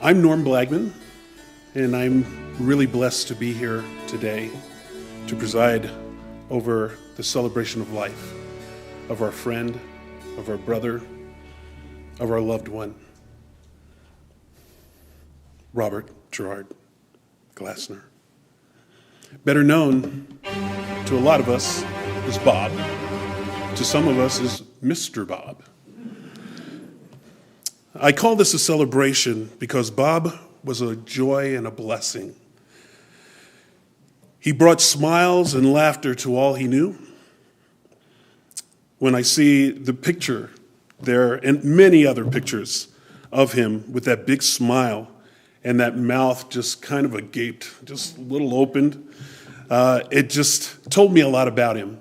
I'm Norm Blagman, and I'm really blessed to be here today to preside over the celebration of life of our friend, of our brother, of our loved one, Robert Gerald Glassner. Better known to a lot of us as Bob, to some of us as Mr. Bob. I call this a celebration because Bob was a joy and a blessing. He brought smiles and laughter to all he knew. When I see the picture there and many other pictures of him with that big smile and that mouth just kind of agaped, just a little opened, it just told me a lot about him.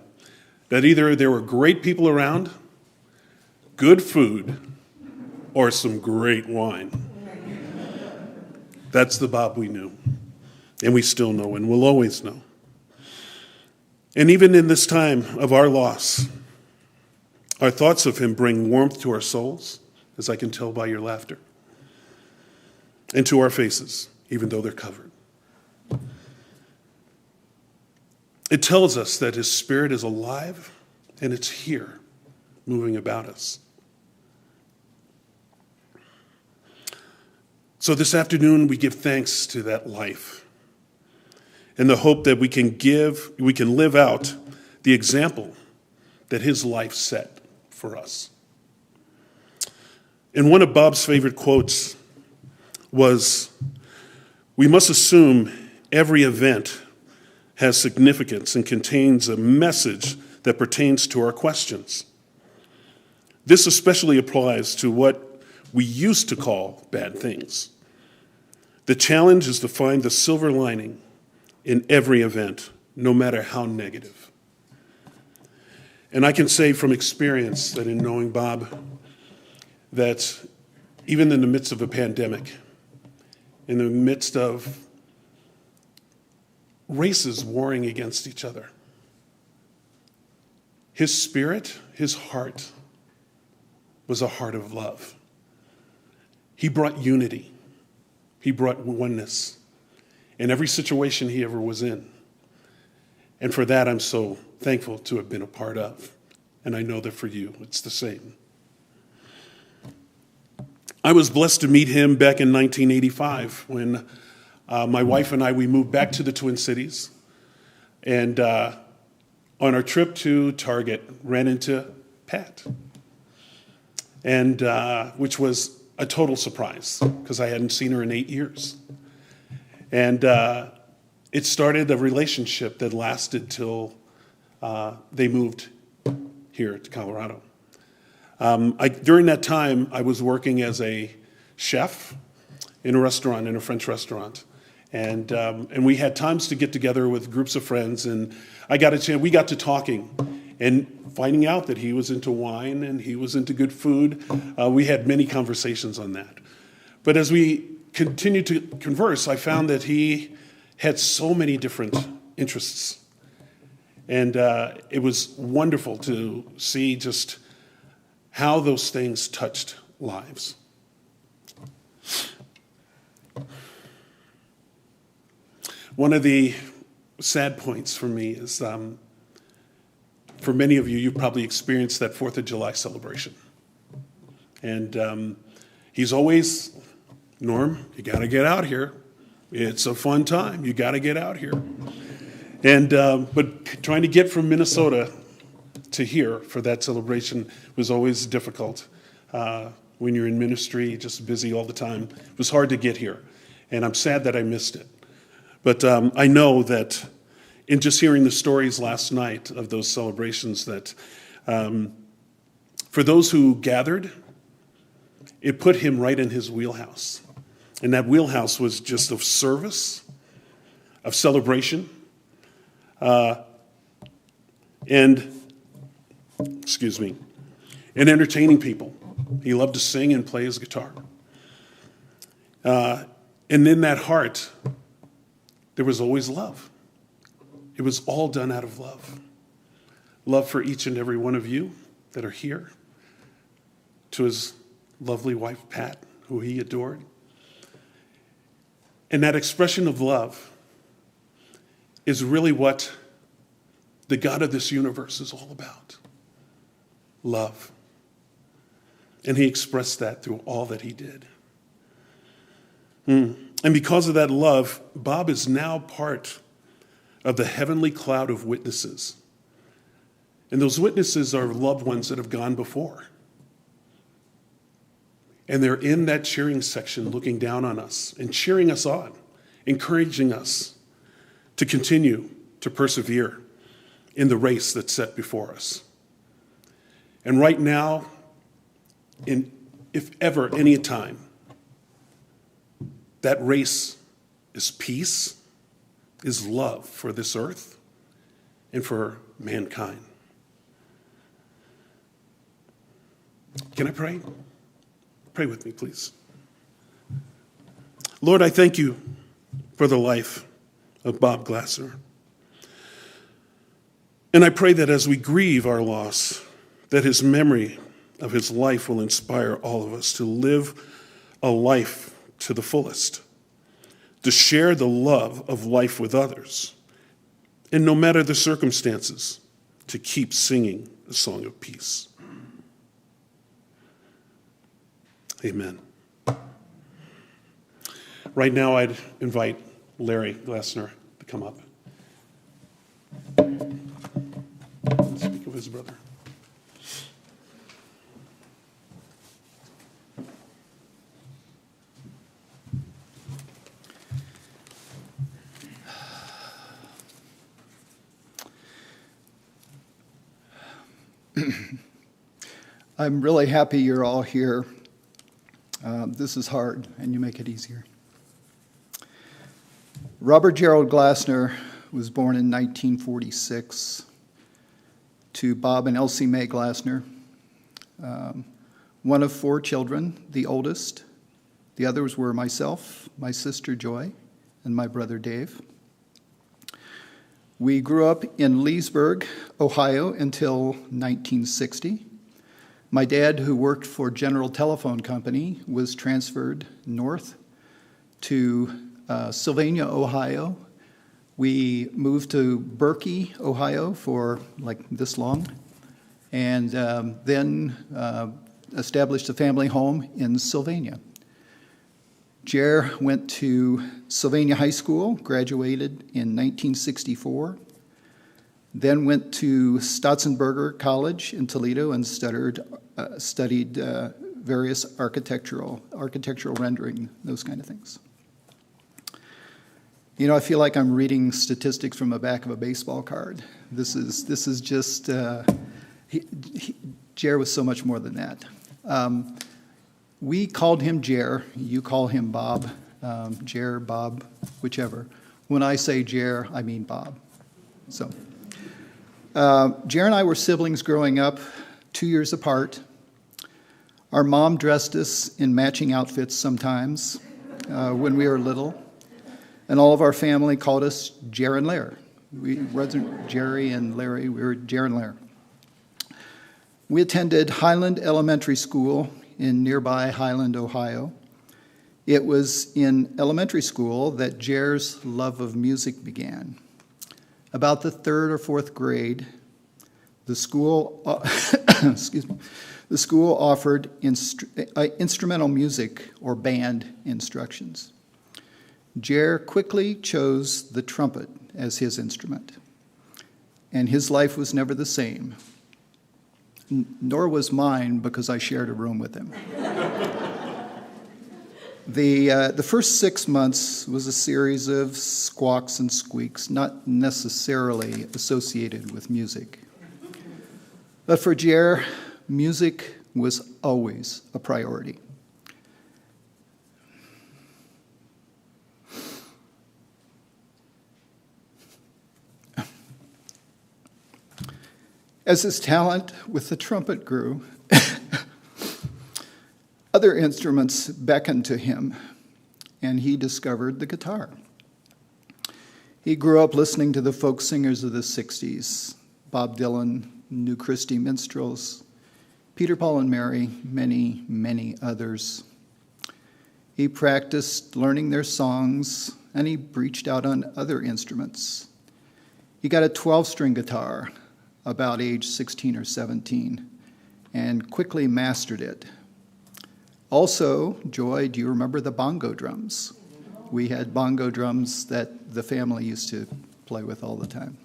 That either there were great people around, good food, or some great wine. That's the Bob we knew, and we still know, and will always know. And even in this time of our loss, our thoughts of him bring warmth to our souls, as I can tell by your laughter, and to our faces, even though they're covered. It tells us that his spirit is alive, and it's here, moving about us. So this afternoon, we give thanks to that life and the hope that we can live out the example that his life set for us. And one of Bob's favorite quotes was, "We must assume every event has significance and contains a message that pertains to our questions. This especially applies to what we used to call bad things. The challenge is to find the silver lining in every event, no matter how negative." And I can say from experience that in knowing Bob, that even in the midst of a pandemic, in the midst of races warring against each other, his spirit, his heart, was a heart of love. He brought unity. He brought oneness in every situation he ever was in. And for that, I'm so thankful to have been a part of. And I know that for you, it's the same. I was blessed to meet him back in 1985 when my wife and I, we moved back to the Twin Cities. And on our trip to Target, ran into Pat, and which was a total surprise because I hadn't seen her in 8 years. And it started a relationship that lasted till they moved here to Colorado. During that time, I was working as a chef in a restaurant, in a French restaurant. And we had times to get together with groups of friends, and we got to talking and finding out that he was into wine and he was into good food. We had many conversations on that. But as we continued to converse, I found that he had so many different interests. And it was wonderful to see just how those things touched lives. One of the sad points for me is, for many of you, you've probably experienced that 4th of July celebration. And he's always, "Norm, you got to get out here. It's a fun time. You got to get out here." And but trying to get from Minnesota to here for that celebration was always difficult. When you're in ministry, just busy all the time, it was hard to get here. And I'm sad that I missed it. But I know that in just hearing the stories last night of those celebrations, that for those who gathered, it put him right in his wheelhouse. And that wheelhouse was just of service, of celebration, and entertaining people. He loved to sing and play his guitar. And in that heart, there was always love. It was all done out of love. Love for each and every one of you that are here, to his lovely wife, Pat, who he adored, And that expression of love is really what the God of this universe is all about. Love. And he expressed that through all that he did. And because of that love, Bob is now part of the heavenly cloud of witnesses. And those witnesses are loved ones that have gone before. And they're in that cheering section looking down on us and cheering us on, encouraging us to continue to persevere in the race that's set before us. And right now, if ever any time, that race is peace, is love for this earth and for mankind. Can I pray? Pray with me, please. Lord, I thank you for the life of Bob Glassner. And I pray that as we grieve our loss, that his memory of his life will inspire all of us to live a life to the fullest, to share the love of life with others, and no matter the circumstances, to keep singing the song of peace. Amen. Right now, I'd invite Larry Glassner to come up. Speak of his brother. I'm really happy you're all here. This is hard, and you make it easier. Robert Gerald Glassner was born in 1946 to Bob and Elsie Mae Glassner, one of 4 children, the oldest. The others were myself, my sister Joy, and my brother Dave. We grew up in Leesburg, Ohio, until 1960. My dad, who worked for General Telephone Company, was transferred north to Sylvania, Ohio. We moved to Berkey, Ohio for like this long, and then established a family home in Sylvania. Jer went to Sylvania High School, graduated in 1964, then went to Stotzenberger College in Toledo and studied various architectural rendering, those kind of things. You know, I feel like I'm reading statistics from the back of a baseball card. This is just, Jer was so much more than that. We called him Jer, you call him Bob, Jer, Bob, whichever. When I say Jer, I mean Bob. So, Jer and I were siblings growing up, 2 years apart. Our mom dressed us in matching outfits sometimes when we were little. And all of our family called us Jer and Lair. We wasn't Jerry and Larry, we were Jer and Lair. We attended Highland Elementary School in nearby Highland, Ohio. It was in elementary school that Jer's love of music began. About the 3rd or 4th grade, the school, the school offered instrumental music or band instructions. Jer quickly chose the trumpet as his instrument, and his life was never the same. Nor was mine, because I shared a room with him. The first 6 months was a series of squawks and squeaks, not necessarily associated with music. But for Jer, music was always a priority. As his talent with the trumpet grew, other instruments beckoned to him, and he discovered the guitar. He grew up listening to the folk singers of the 60s, Bob Dylan, New Christy Minstrels, Peter, Paul and Mary, many, many others. He practiced learning their songs, and he breached out on other instruments. He got a 12-string guitar about age 16 or 17 and quickly mastered it. Also, Joy, do you remember the bongo drums? We had bongo drums that the family used to play with all the time.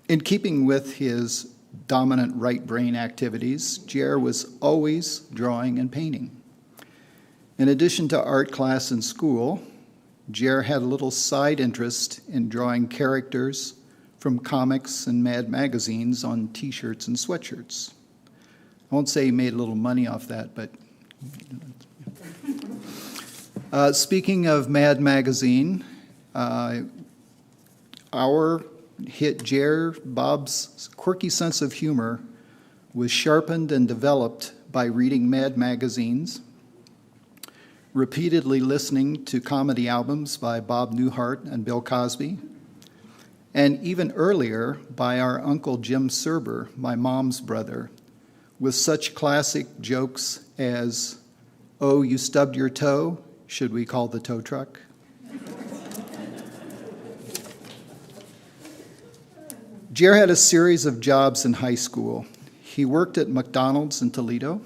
In keeping with his dominant right brain activities, Jer was always drawing and painting. In addition to art class in school, Jer had a little side interest in drawing characters from comics and Mad magazines on t-shirts and sweatshirts. I won't say he made a little money off that, but... Speaking of Mad magazine, our hit Jer Bob's quirky sense of humor was sharpened and developed by reading Mad magazines, repeatedly listening to comedy albums by Bob Newhart and Bill Cosby, and even earlier by our Uncle Jim Serber, my mom's brother, with such classic jokes as, "Oh, you stubbed your toe? Should we call the tow truck?" Jer had a series of jobs in high school. He worked at McDonald's in Toledo.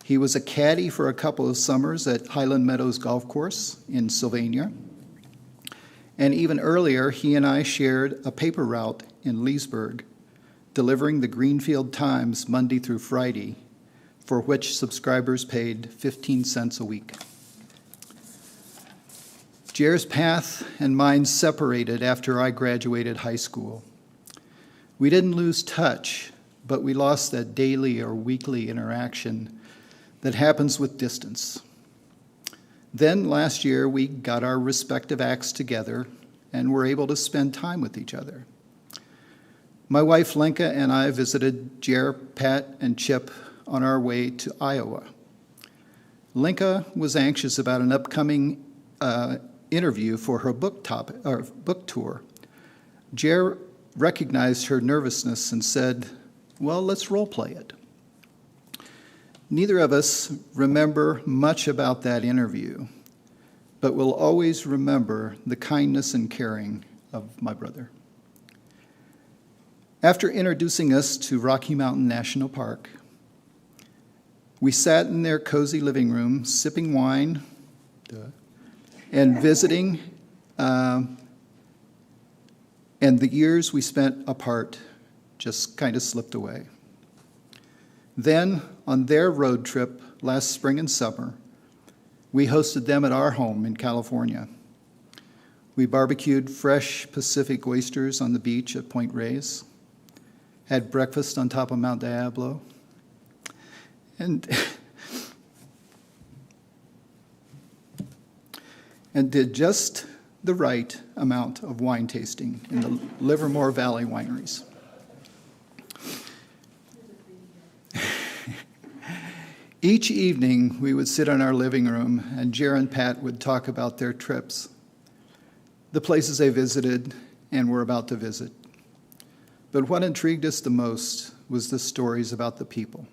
He was a caddy for a couple of summers at Highland Meadows Golf Course in Sylvania. And even earlier, he and I shared a paper route in Leesburg, delivering the Greenfield Times Monday through Friday, for which subscribers paid 15 cents a week. Jer's path and mine separated after I graduated high school. We didn't lose touch, but we lost that daily or weekly interaction that happens with distance. Then last year, we got our respective acts together and were able to spend time with each other. My wife Lenka and I visited Jer, Pat, and Chip on our way to Iowa. Lenka was anxious about an upcoming interview for her book tour. Jer recognized her nervousness and said, "Well, let's role play it." Neither of us remember much about that interview, but we'll always remember the kindness and caring of my brother. After introducing us to Rocky Mountain National Park, we sat in their cozy living room, sipping wine and visiting, and the years we spent apart just kind of slipped away. Then, on their road trip last spring and summer, we hosted them at our home in California. We barbecued fresh Pacific oysters on the beach at Point Reyes, had breakfast on top of Mount Diablo, and did just the right amount of wine tasting in the Livermore Valley wineries. Each evening, we would sit in our living room, and Jer and Pat would talk about their trips, the places they visited and were about to visit. But what intrigued us the most was the stories about the people.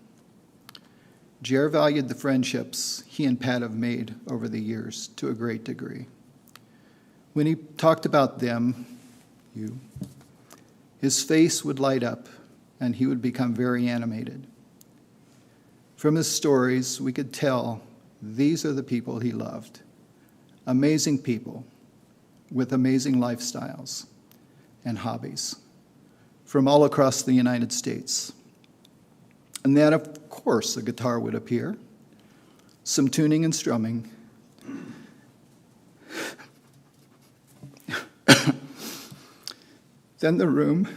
Jer valued the friendships he and Pat have made over the years to a great degree. When he talked about them, his face would light up, and he would become very animated. From his stories, we could tell these are the people he loved. Amazing people with amazing lifestyles and hobbies from all across the United States. And then, of course, a guitar would appear, some tuning and strumming. Then the room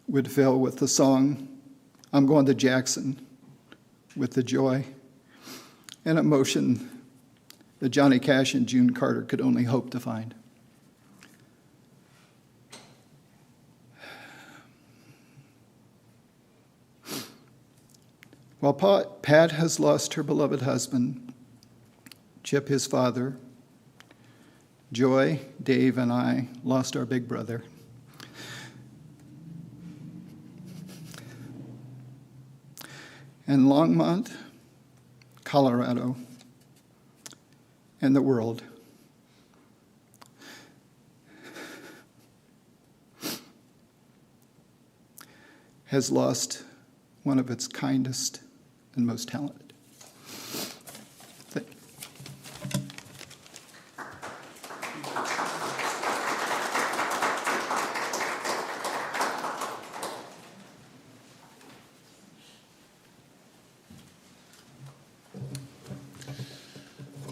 would fill with the song, "I'm Going to Jackson," with the joy and emotion that Johnny Cash and June Carter could only hope to find. While Pat has lost her beloved husband, Chip his father, Joy, Dave, and I lost our big brother. and Longmont, Colorado, and the world. Has lost one of its kindest and most talented. Thank you.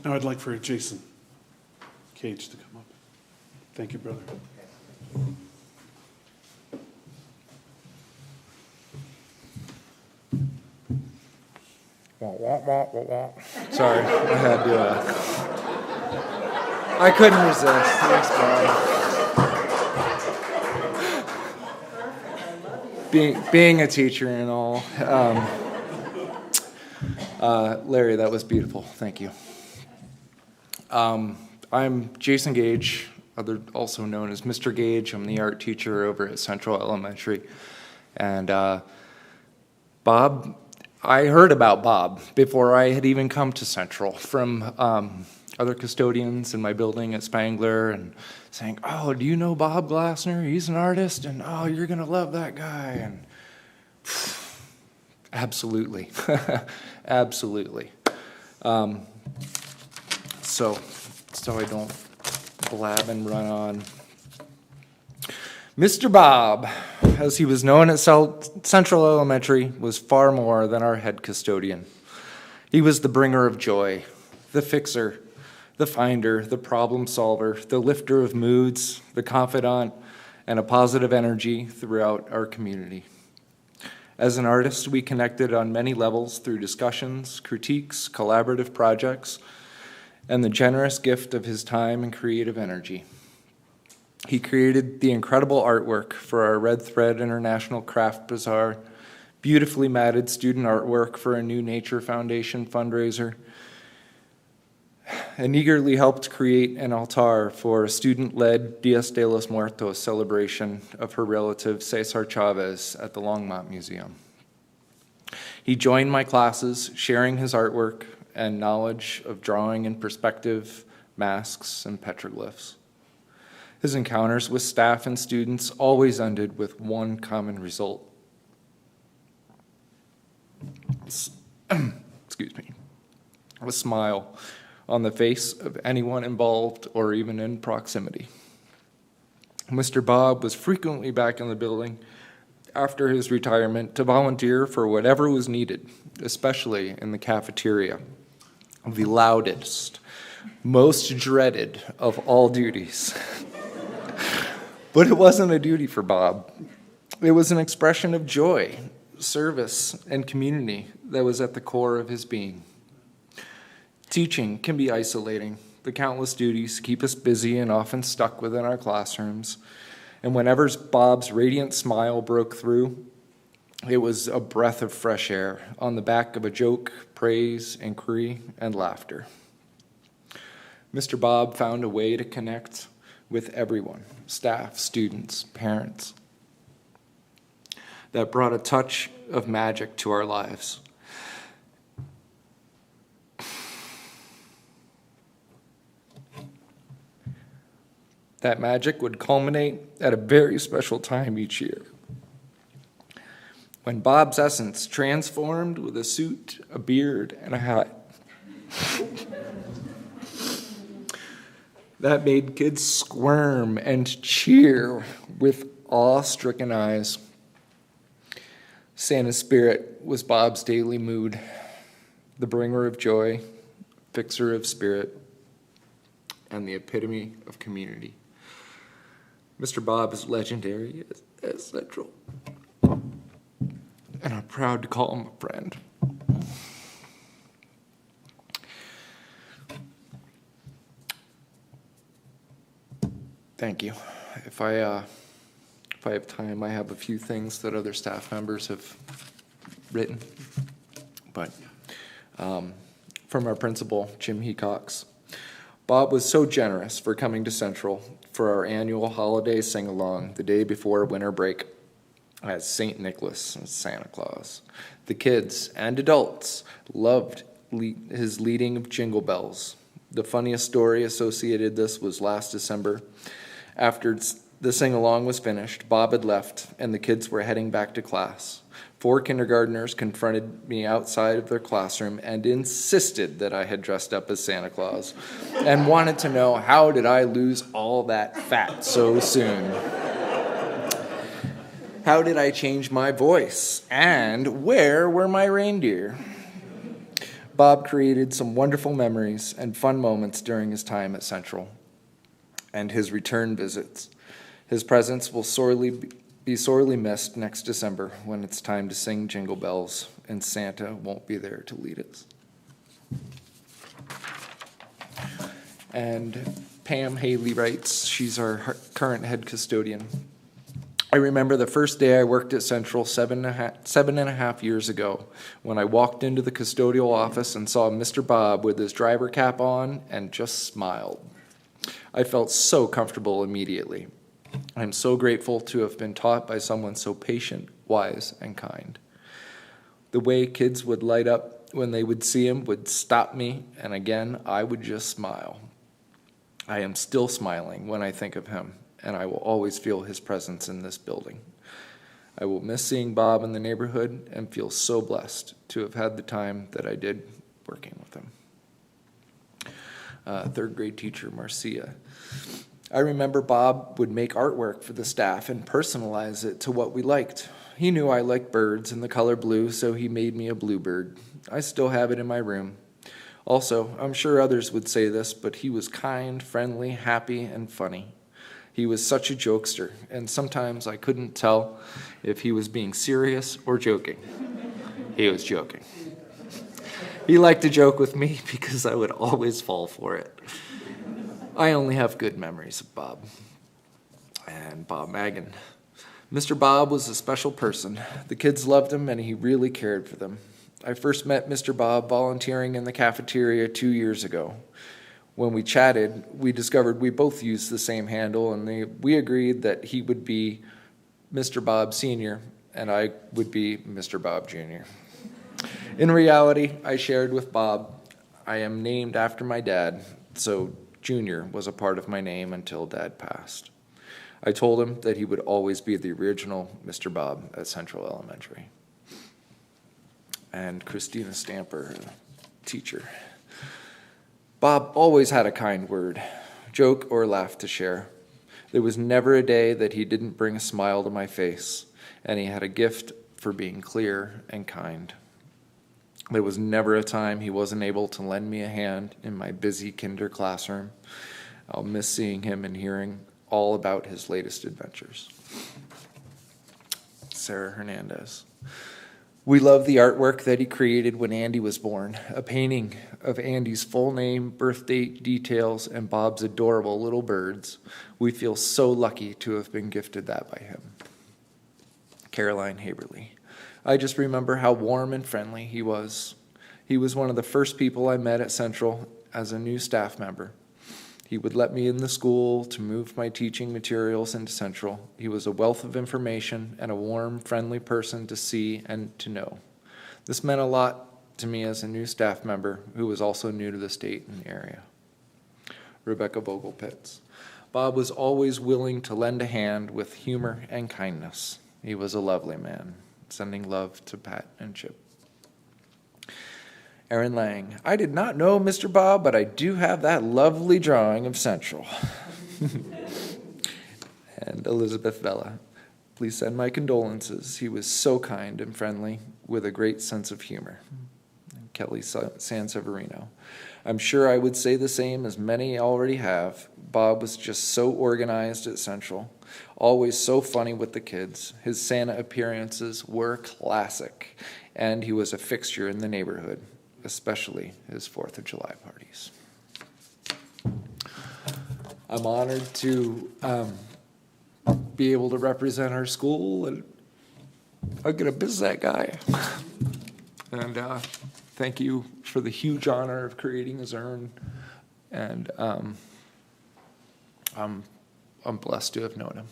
Now I'd like for Jason Cage to come up. Thank you, brother. Sorry, I had to. I couldn't resist. Thanks, Bob. Being a teacher and all. Larry, that was beautiful. Thank you. I'm Jason Gage, also known as Mr. Gage. I'm the art teacher over at Central Elementary. And Bob, I heard about Bob before I had even come to Central from other custodians in my building at Spangler and saying, "Oh, do you know Bob Glassner? He's an artist, and oh, you're going to love that guy." And absolutely, absolutely. So I don't blab and run on. Mr. Bob, as he was known at Central Elementary, was far more than our head custodian. He was the bringer of joy, the fixer, the finder, the problem solver, the lifter of moods, the confidant, and a positive energy throughout our community. As an artist, we connected on many levels through discussions, critiques, collaborative projects, and the generous gift of his time and creative energy. He created the incredible artwork for our Red Thread International Craft Bazaar, beautifully matted student artwork for a New Nature Foundation fundraiser, and eagerly helped create an altar for a student-led Dias de los Muertos celebration of her relative Cesar Chavez at the Longmont Museum. He joined my classes, sharing his artwork and knowledge of drawing in perspective, masks, and petroglyphs. His encounters with staff and students always ended with one common result. Excuse me. A smile on the face of anyone involved or even in proximity. Mr. Bob was frequently back in the building after his retirement to volunteer for whatever was needed, especially in the cafeteria, the loudest, most dreaded of all duties. But it wasn't a duty for Bob. It was an expression of joy, service, and community that was at the core of his being. Teaching can be isolating. The countless duties keep us busy and often stuck within our classrooms. And whenever Bob's radiant smile broke through, it was a breath of fresh air on the back of a joke, praise, inquiry, and laughter. Mr. Bob found a way to connect with everyone, staff, students, parents, that brought a touch of magic to our lives. That magic would culminate at a very special time each year, when Bob's essence transformed with a suit, a beard, and a hat. That made kids squirm and cheer with awe-stricken eyes. Santa's spirit was Bob's daily mood, the bringer of joy, fixer of spirit, and the epitome of community. Mr. Bob is legendary at Central, and I'm proud to call him a friend. Thank you. If I have time, I have a few things that other staff members have written. But from our principal, Jim Hecox. Bob was so generous for coming to Central for our annual holiday sing-along the day before winter break. as St. Nicholas and Santa Claus. The kids and adults loved his leading of Jingle Bells. The funniest story associated this was last December. After the sing-along was finished, Bob had left, and the kids were heading back to class. 4 kindergartners confronted me outside of their classroom and insisted that I had dressed up as Santa Claus and wanted to know how did I lose all that fat so soon. How did I change my voice? And where were my reindeer? Bob created some wonderful memories and fun moments during his time at Central and his return visits. His presence will be sorely missed next December when it's time to sing Jingle Bells and Santa won't be there to lead us. And Pam Haley writes, she's our current head custodian. I remember the first day I worked at Central 7.5 years ago when I walked into the custodial office and saw Mr. Bob with his driver cap on and just smiled. I felt so comfortable immediately. I'm so grateful to have been taught by someone so patient, wise, and kind. The way kids would light up when they would see him would stop me, and again, I would just smile. I am still smiling when I think of him, and I will always feel his presence in this building. I will miss seeing Bob in the neighborhood and feel so blessed to have had the time that I did working with him. Third grade teacher, Marcia. I remember Bob would make artwork for the staff and personalize it to what we liked. He knew I liked birds and the color blue, so he made me a bluebird. I still have it in my room. Also, I'm sure others would say this, but he was kind, friendly, happy, and funny. He was such a jokester, and sometimes I couldn't tell if he was being serious or joking. He was joking. He liked to joke with me because I would always fall for it. I only have good memories of Bob. And Bob Magan. Mr. Bob was a special person. The kids loved him, and he really cared for them. I first met Mr. Bob volunteering in the cafeteria 2 years ago. When we chatted, we discovered we both used the same handle, and we agreed that he would be Mr. Bob Sr., and I would be Mr. Bob Jr. In reality, I shared with Bob, I am named after my dad, so Jr. was a part of my name until Dad passed. I told him that he would always be the original Mr. Bob at Central Elementary. And Christina Stamper, teacher. Bob always had a kind word, joke or laugh to share. There was never a day that he didn't bring a smile to my face, and he had a gift for being clear and kind. There was never a time he wasn't able to lend me a hand in my busy kinder classroom. I'll miss seeing him and hearing all about his latest adventures. Sarah Hernandez. We love the artwork that he created when Andy was born, a painting of Andy's full name, birth date, details, and Bob's adorable little birds. We feel so lucky to have been gifted that by him. Caroline Haberly. I just remember how warm and friendly he was. He was one of the first people I met at Central as a new staff member. He would let me in the school to move my teaching materials into Central. He was a wealth of information and a warm, friendly person to see and to know. This meant a lot to me as a new staff member who was also new to the state and the area. Rebecca Vogelpitz. Bob was always willing to lend a hand with humor and kindness. He was a lovely man. Sending love to Pat and Chip. Aaron Lang. I did not know Mr. Bob, but I do have that lovely drawing of Central. And Elizabeth Vella. Please send my condolences. He was so kind and friendly with a great sense of humor. And Kelly Sanseverino. I'm sure I would say the same as many already have. Bob was just so organized at Central, always so funny with the kids. His Santa appearances were classic, and he was a fixture in the neighborhood, especially his 4th of July parties. I'm honored to be able to represent our school, and I'm going to miss that guy. And thank you for the huge honor of creating his urn. And I'm blessed to have known him.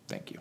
Thank you.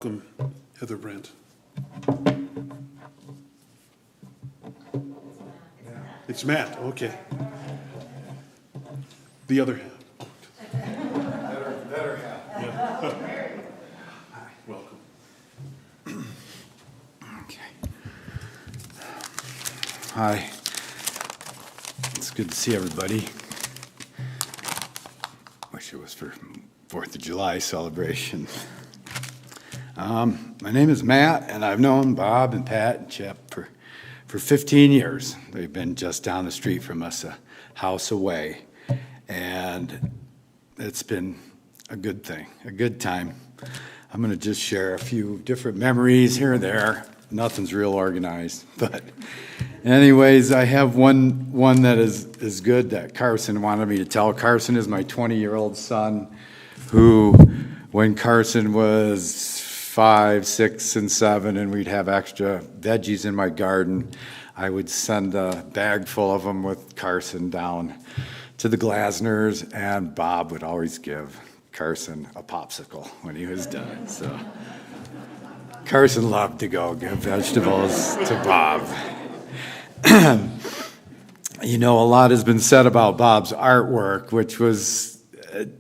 Welcome, Heather Brandt. It's Matt, okay. The other half. Better half. Yeah. Welcome. Okay. Hi. It's good to see everybody. Wish it was for 4th of July celebration. My name is Matt, and I've known Bob and Pat and Chip for 15 years. They've been just down the street from us, a house away. And it's been a good thing, a good time. I'm going to just share a few different memories here and there. Nothing's real organized. But anyways, I have one that is good that Carson wanted me to tell. Carson is my 20-year-old son who, when Carson was 5, 6, and 7, and we'd have extra veggies in my garden, I would send a bag full of them with Carson down to the Glassners, and Bob would always give Carson a popsicle when he was done. So Carson loved to go give vegetables to Bob. You know, a lot has been said about Bob's artwork, which was,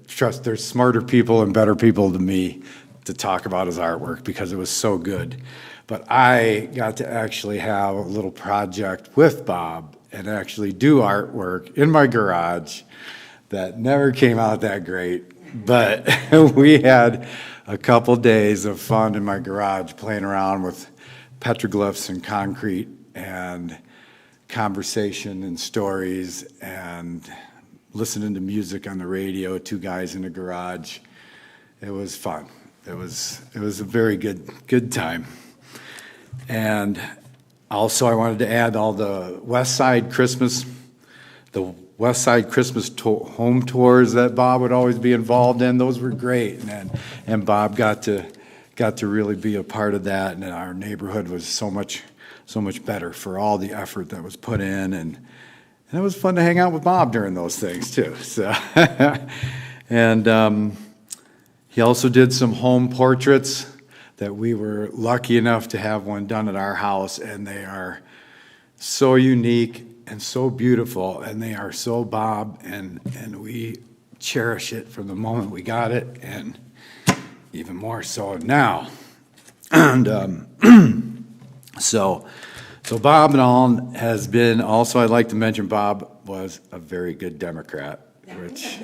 trust there's smarter people and better people than me to talk about his artwork because it was so good. But I got to actually have a little project with Bob and actually do artwork in my garage that never came out that great. But we had a couple days of fun in my garage playing around with petroglyphs and concrete and conversation and stories and listening to music on the radio, 2 guys in a garage. It was fun. It was a very good time. And also I wanted to add all the West Side Christmas home tours that Bob would always be involved in. Those were great, and Bob got to really be a part of that. And our neighborhood was so much better for all the effort that was put in, and it was fun to hang out with Bob during those things too. So, and he also did some home portraits that we were lucky enough to have one done at our house, and they are so unique and so beautiful, and they are so Bob, and we cherish it from the moment we got it, and even more so now. And so Bob and all has been, also I'd like to mention Bob was a very good Democrat, which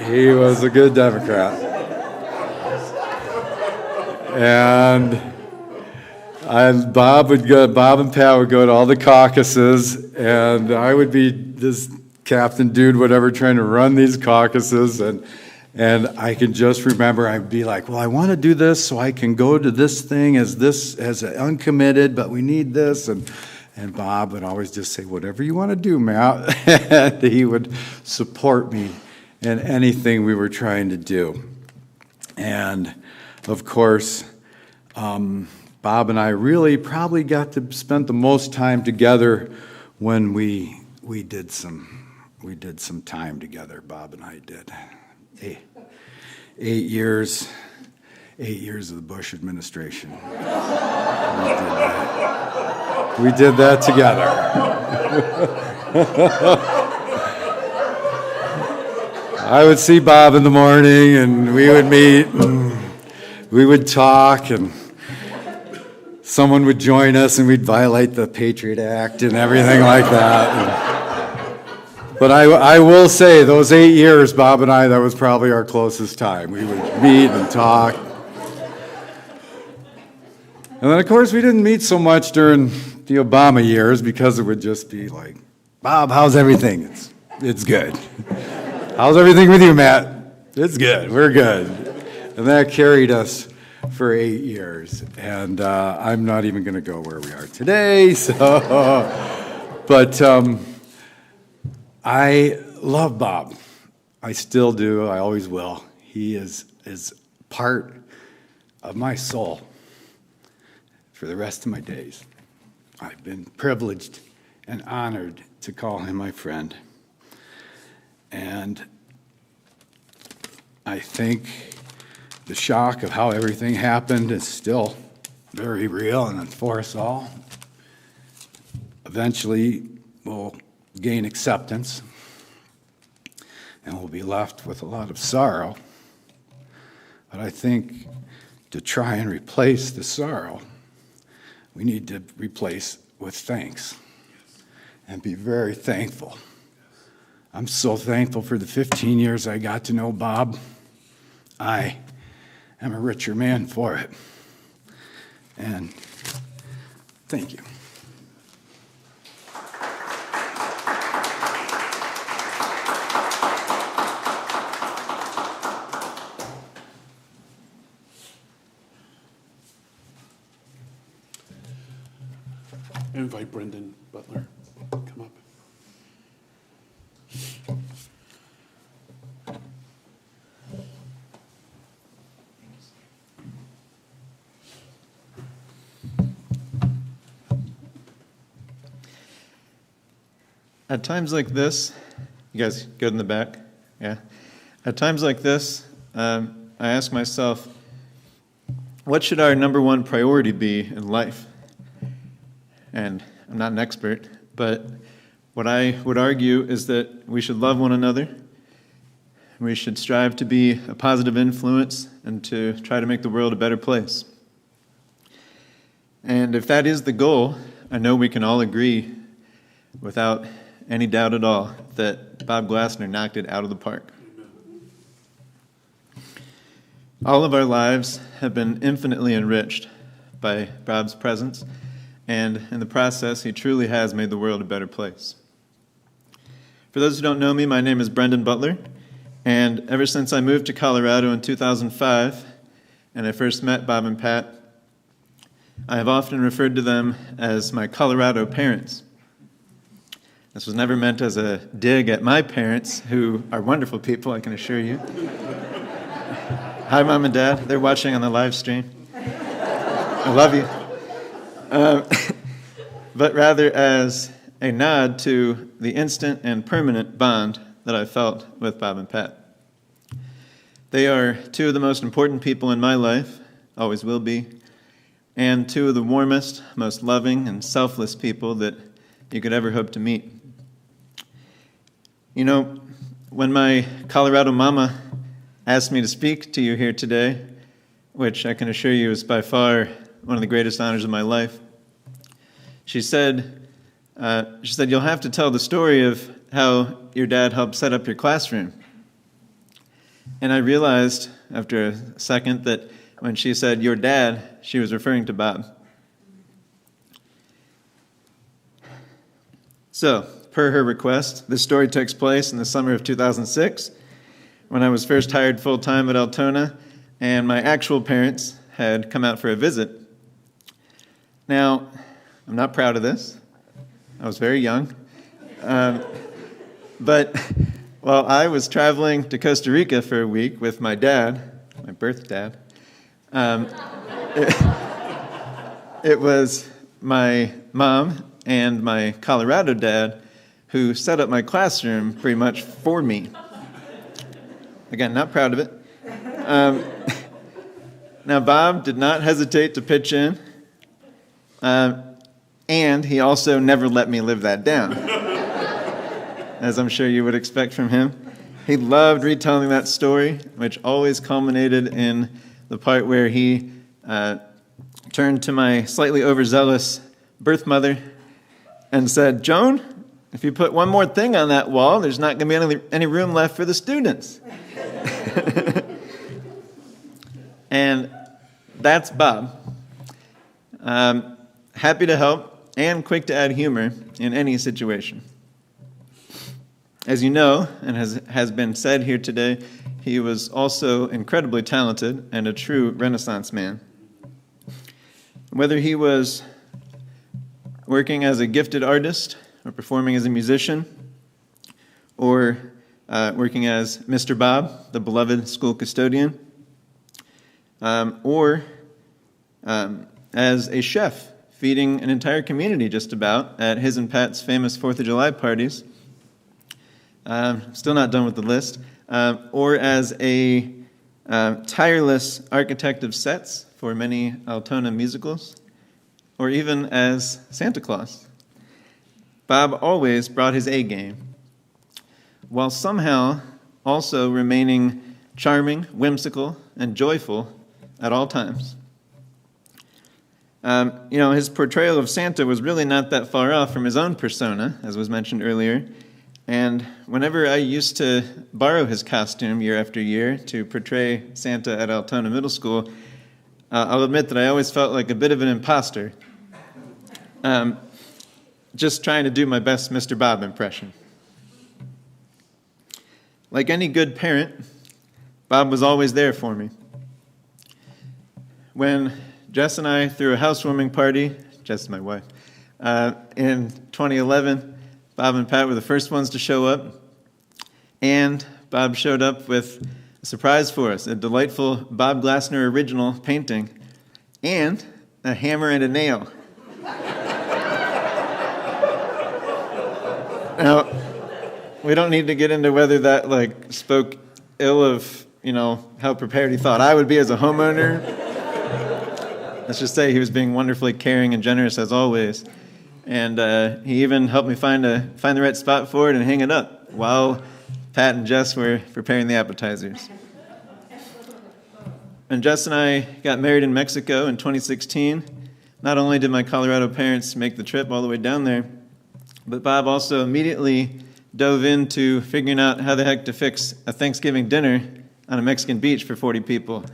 he was a good Democrat. And Bob and Pat would go to all the caucuses, and I would be this captain dude, whatever, trying to run these caucuses, and I can just remember I'd be like, well, I want to do this so I can go to this thing as uncommitted, but we need this, and Bob would always just say, whatever you want to do, Matt. And he would support me in anything we were trying to do. And of course, Bob and I really probably got to spend the most time together when we did some time together. Bob and I did 8 years of the Bush administration. We did that together. I would see Bob in the morning, and we would meet, and we would talk, and someone would join us, and we'd violate the Patriot Act and everything like that. But I will say, those 8 years, Bob and I, that was probably our closest time. We would meet and talk. And then, of course, we didn't meet so much during the Obama years because it would just be like, Bob, how's everything? It's good. How's everything with you, Matt? It's good. We're good. And that carried us for 8 years. And I'm not even going to go where we are today. But I love Bob. I still do. I always will. He is part of my soul for the rest of my days. I've been privileged and honored to call him my friend. And I think the shock of how everything happened is still very real and for us all. Eventually, we'll gain acceptance, and we'll be left with a lot of sorrow. But I think to try and replace the sorrow, we need to replace with thanks and be very thankful. I'm so thankful for the 15 years I got to know Bob. I am a richer man for it. And thank you. I invite Brendan Butler to come up. At times like this, you guys good in the back? Yeah. At times like this, I ask myself, what should our number one priority be in life? And I'm not an expert, but what I would argue is that we should love one another. We should strive to be a positive influence and to try to make the world a better place. And if that is the goal, I know we can all agree without any doubt at all that Bob Glassner knocked it out of the park. All of our lives have been infinitely enriched by Bob's presence, and in the process, he truly has made the world a better place. For those who don't know me, my name is Brendan Butler, and ever since I moved to Colorado in 2005, and I first met Bob and Pat, I have often referred to them as my Colorado parents. This was never meant as a dig at my parents, who are wonderful people, I can assure you. Hi, Mom and Dad. They're watching on the live stream. I love you. But rather as a nod to the instant and permanent bond that I felt with Bob and Pat. They are two of the most important people in my life, always will be, and two of the warmest, most loving, and selfless people that you could ever hope to meet. You know, when my Colorado mama asked me to speak to you here today, which I can assure you is by far one of the greatest honors of my life, she said, you'll have to tell the story of how your dad helped set up your classroom. And I realized after a second that when she said your dad, she was referring to Bob. So, per her request, this story takes place in the summer of 2006, when I was first hired full-time at Altona, and my actual parents had come out for a visit. Now, I'm not proud of this. I was very young. But while I was traveling to Costa Rica for a week with my dad, my birth dad, it was my mom and my Colorado dad who set up my classroom pretty much for me. Again, not proud of it. Now, Bob did not hesitate to pitch in, and he also never let me live that down, as I'm sure you would expect from him. He loved retelling that story, which always culminated in the part where he turned to my slightly overzealous birth mother and said, "Joan, if you put one more thing on that wall, there's not going to be any room left for the students." And that's Bob. Happy to help and quick to add humor in any situation. As you know, and has been said here today, he was also incredibly talented and a true Renaissance man. Whether he was working as a gifted artist or performing as a musician or working as Mr. Bob, the beloved school custodian, or as a chef feeding an entire community just about at his and Pat's famous 4th of July parties. Still not done with the list. Or as a tireless architect of sets for many Altona musicals, or even as Santa Claus. Bob always brought his A game, while somehow also remaining charming, whimsical, and joyful at all times. His portrayal of Santa was really not that far off from his own persona, as was mentioned earlier. And whenever I used to borrow his costume year after year to portray Santa at Altona Middle School, I'll admit that I always felt like a bit of an imposter, just trying to do my best Mr. Bob impression. Like any good parent, Bob was always there for me. When Jess and I threw a housewarming party, Jess is my wife, in 2011, Bob and Pat were the first ones to show up, and Bob showed up with a surprise for us, a delightful Bob Glassner original painting, and a hammer and a nail. Now, we don't need to get into whether that spoke ill of, how prepared he thought I would be as a homeowner. Let's just say he was being wonderfully caring and generous as always. And he even helped me find the right spot for it and hang it up while Pat and Jess were preparing the appetizers. When Jess and I got married in Mexico in 2016, not only did my Colorado parents make the trip all the way down there, but Bob also immediately dove into figuring out how the heck to fix a Thanksgiving dinner on a Mexican beach for 40 people.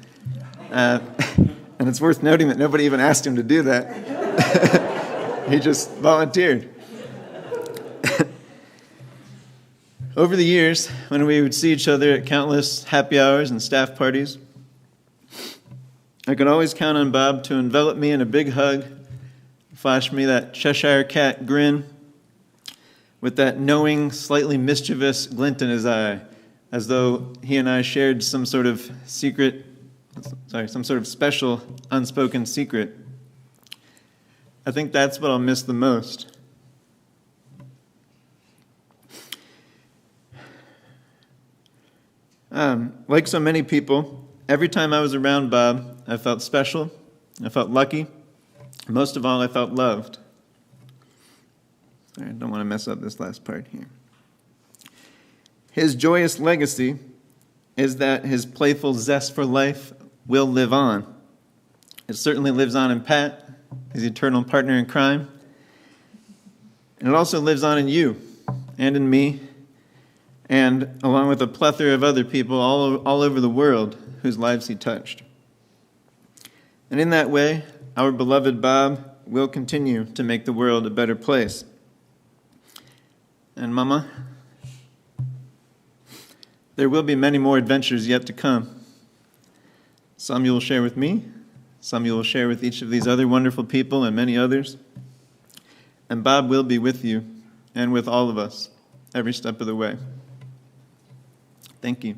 And it's worth noting that nobody even asked him to do that. He just volunteered. Over the years, when we would see each other at countless happy hours and staff parties, I could always count on Bob to envelop me in a big hug, flash me that Cheshire cat grin, with that knowing, slightly mischievous glint in his eye, as though he and I shared some sort of special, unspoken secret. I think that's what I'll miss the most. Like so many people, every time I was around Bob, I felt special, I felt lucky, most of all, I felt loved. I don't want to mess up this last part here. His joyous legacy is that his playful zest for life will live on. It certainly lives on in Pat, his eternal partner in crime. And it also lives on in you and in me, and along with a plethora of other people all over the world whose lives he touched. And in that way, our beloved Bob will continue to make the world a better place. And Mama, there will be many more adventures yet to come. Some you will share with me, some you will share with each of these other wonderful people and many others. And Bob will be with you and with all of us every step of the way. Thank you.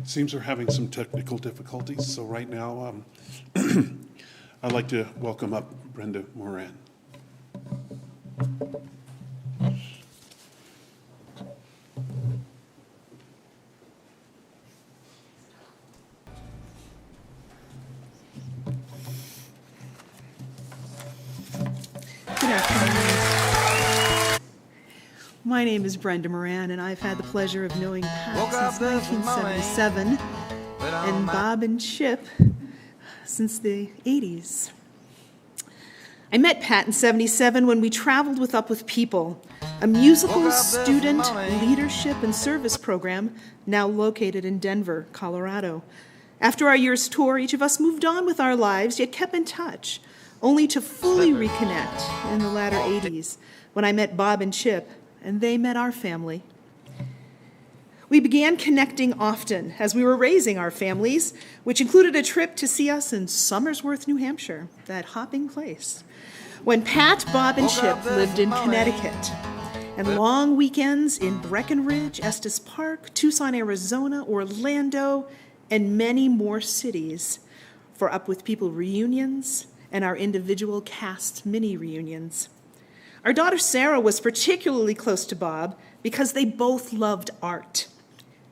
Seems we're having some technical difficulties, so right now I'd like to welcome up Brenda Moran. Good afternoon. My name is Brenda Moran, and I've had the pleasure of knowing Pat since 1977. and Bob and Chip since the 80s. I met Pat in '77 when we traveled with Up With People, a musical student leadership and service program now located in Denver, Colorado. After our year's tour, each of us moved on with our lives, yet kept in touch, only to fully reconnect in the latter 80s when I met Bob and Chip, and they met our family. We began connecting often as we were raising our families, which included a trip to see us in Somersworth, New Hampshire, that hopping place, when Pat, Bob, and Chip lived in Connecticut, and long weekends in Breckenridge, Estes Park, Tucson, Arizona, Orlando, and many more cities for Up With People reunions and our individual cast mini reunions. Our daughter Sarah was particularly close to Bob because they both loved art.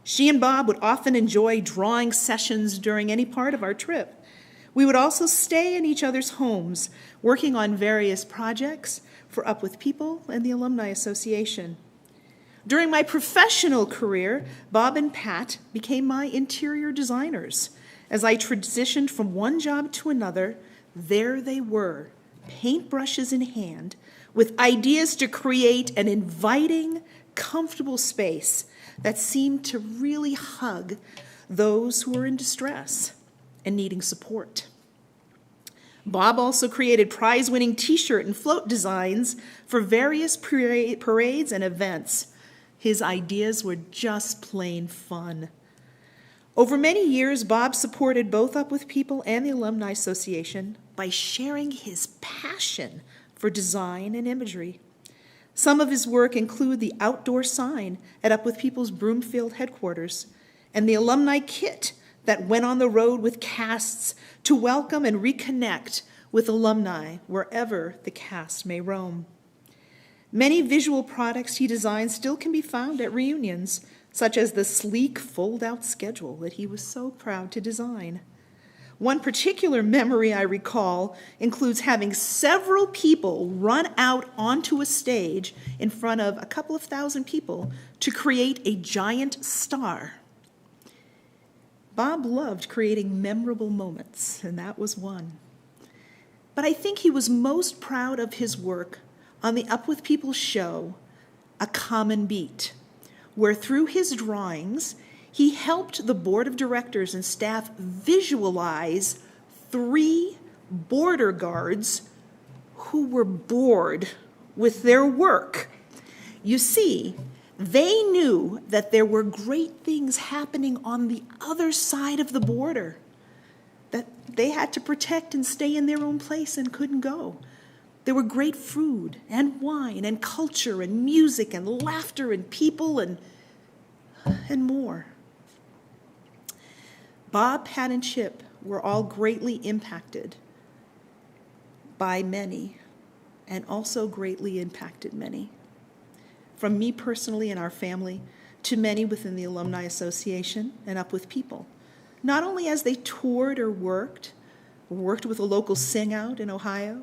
She and Bob would often enjoy drawing sessions during any part of our trip. We would also stay in each other's homes, working on various projects for Up With People and the Alumni Association. During my professional career, Bob and Pat became my interior designers. As I transitioned from one job to another, there they were, paintbrushes in hand, with ideas to create an inviting, comfortable space that seemed to really hug those who were in distress and needing support. Bob also created prize-winning t-shirt and float designs for various parades and events. His ideas were just plain fun. Over many years, Bob supported both Up With People and the Alumni Association by sharing his passion for design and imagery. Some of his work include the outdoor sign at Up With People's Broomfield headquarters and the alumni kit that went on the road with casts to welcome and reconnect with alumni wherever the cast may roam. Many visual products he designed still can be found at reunions, such as the sleek fold-out schedule that he was so proud to design. One particular memory I recall includes having several people run out onto a stage in front of a couple of thousand people to create a giant star. Bob loved creating memorable moments, and that was one. But I think he was most proud of his work on the Up With People show, A Common Beat, where through his drawings, he helped the board of directors and staff visualize 3 border guards who were bored with their work. You see, they knew that there were great things happening on the other side of the border that they had to protect and stay in their own place and couldn't go. There were great food and wine and culture and music and laughter and people and more. Bob, Pat, and Chip were all greatly impacted by many and also greatly impacted many. From me personally and our family to many within the Alumni Association and Up With People, not only as they toured or worked with a local sing-out in Ohio,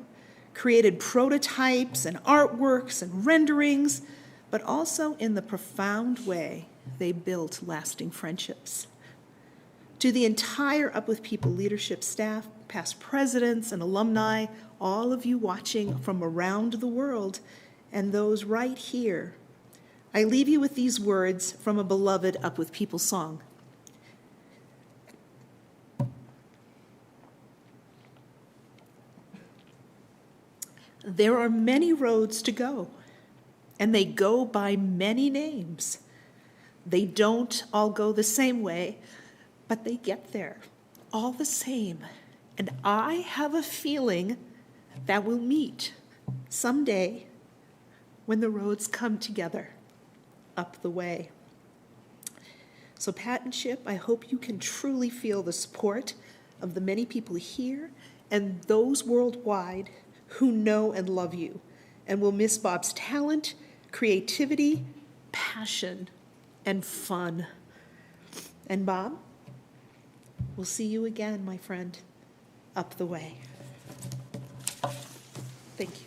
created prototypes and artworks and renderings, but also in the profound way they built lasting friendships. To the entire Up With People leadership staff, past presidents and alumni, all of you watching from around the world, and those right here, I leave you with these words from a beloved Up With People song. There are many roads to go, and they go by many names. They don't all go the same way, but they get there all the same. And I have a feeling that we'll meet someday when the roads come together up the way. So Pat and Chip, I hope you can truly feel the support of the many people here and those worldwide who know and love you and will miss Bob's talent, creativity, passion, and fun. And Bob, we'll see you again, my friend, up the way. Thank you.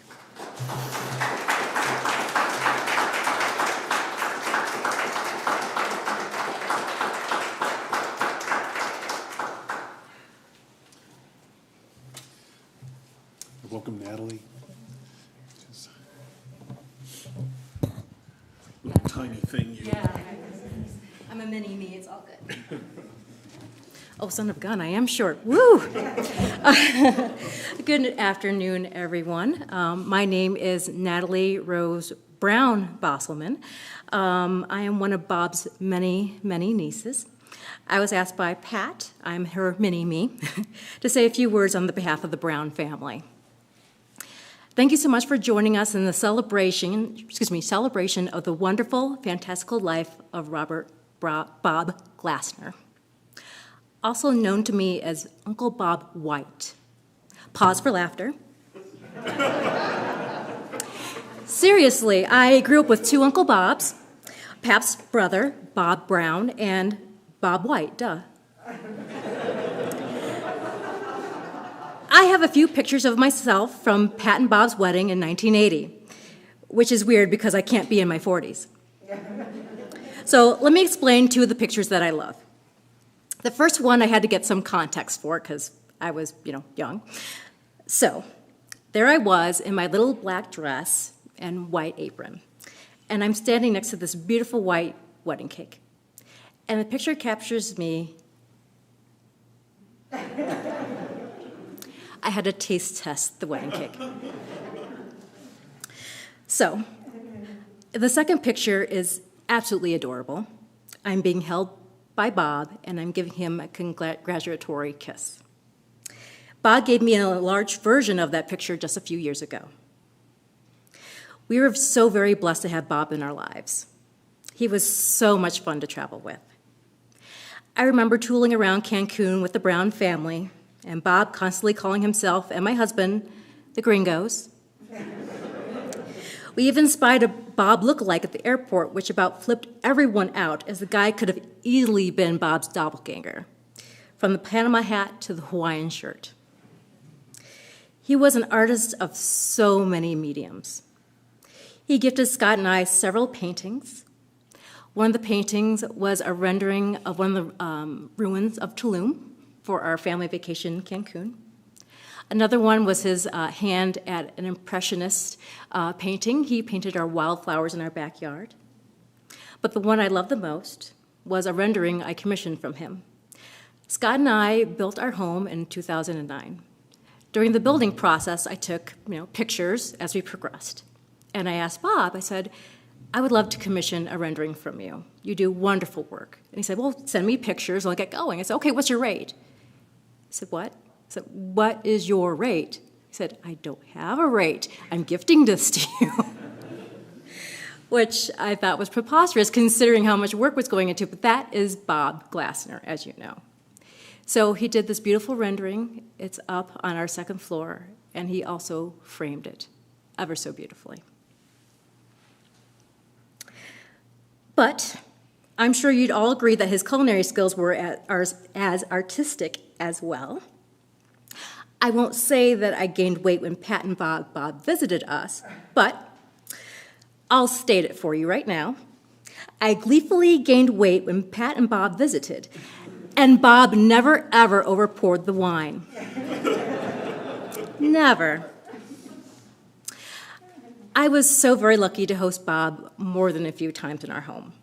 Welcome, Natalie. Just tiny thing. You. Yeah, I'm a mini me, it's all good. Oh, son of a gun, I am short. Woo! Good afternoon, everyone. My name is Natalie Rose Brown Bosselman. I am one of Bob's many, many nieces. I was asked by Pat, I'm her mini-me, to say a few words on the behalf of the Brown family. Thank you so much for joining us in the celebration of the wonderful, fantastical life of Bob Glassner, also known to me as Uncle Bob White. Pause for laughter. Seriously, I grew up with two Uncle Bobs, Pap's brother, Bob Brown, and Bob White, duh. I have a few pictures of myself from Pat and Bob's wedding in 1980, which is weird because I can't be in my 40s. So let me explain two of the pictures that I love. The first one I had to get some context for because I was, young. So there I was in my little black dress and white apron, and I'm standing next to this beautiful white wedding cake. And the picture captures me. I had to taste test the wedding cake. So, the second picture is absolutely adorable. I'm being held by Bob, and I'm giving him a congratulatory kiss. Bob gave me a large version of that picture just a few years ago. We were so very blessed to have Bob in our lives. He was so much fun to travel with. I remember tooling around Cancun with the Brown family, and Bob constantly calling himself and my husband the Gringos. We even spied a Bob lookalike at the airport, which about flipped everyone out, as the guy could have easily been Bob's doppelganger, from the Panama hat to the Hawaiian shirt. He was an artist of so many mediums. He gifted Scott and I several paintings. One of the paintings was a rendering of one of the ruins of Tulum for our family vacation in Cancun. Another one was his hand at an impressionist painting. He painted our wildflowers in our backyard. But the one I love the most was a rendering I commissioned from him. Scott and I built our home in 2009. During the building process, I took pictures as we progressed. And I asked Bob, I said, I would love to commission a rendering from you. You do wonderful work. And he said, well, send me pictures, I'll get going. I said, okay, what's your rate? I said, what? I said, what is your rate? He said, I don't have a rate. I'm gifting this to you. Which I thought was preposterous considering how much work was going into it, but that is Bob Glassner, as you know. So he did this beautiful rendering. It's up on our second floor, and he also framed it ever so beautifully. But I'm sure you'd all agree that his culinary skills were as artistic as well. I won't say that I gained weight when Pat and Bob visited us, but I'll state it for you right now. I gleefully gained weight when Pat and Bob visited, and Bob never, ever overpoured the wine. Never. I was so very lucky to host Bob more than a few times in our home.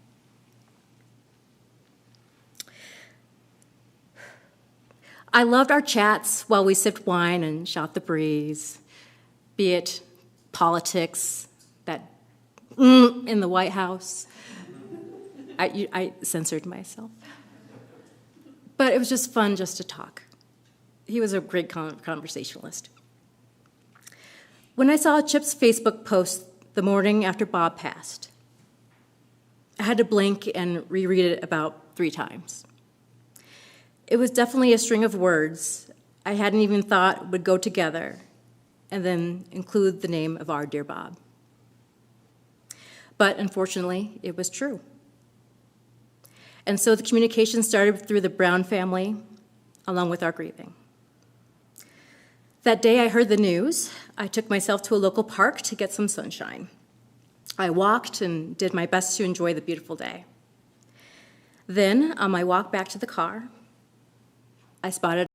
I loved our chats while we sipped wine and shot the breeze, be it politics, that in the White House. I censored myself. But it was just fun just to talk. He was a great conversationalist. When I saw Chip's Facebook post the morning after Bob passed, I had to blink and reread it about 3 times. It was definitely a string of words I hadn't even thought would go together and then include the name of our dear Bob. But unfortunately, it was true. And so the communication started through the Brown family, along with our grieving. That day I heard the news, I took myself to a local park to get some sunshine. I walked and did my best to enjoy the beautiful day. Then, on my walk back to the car, I spotted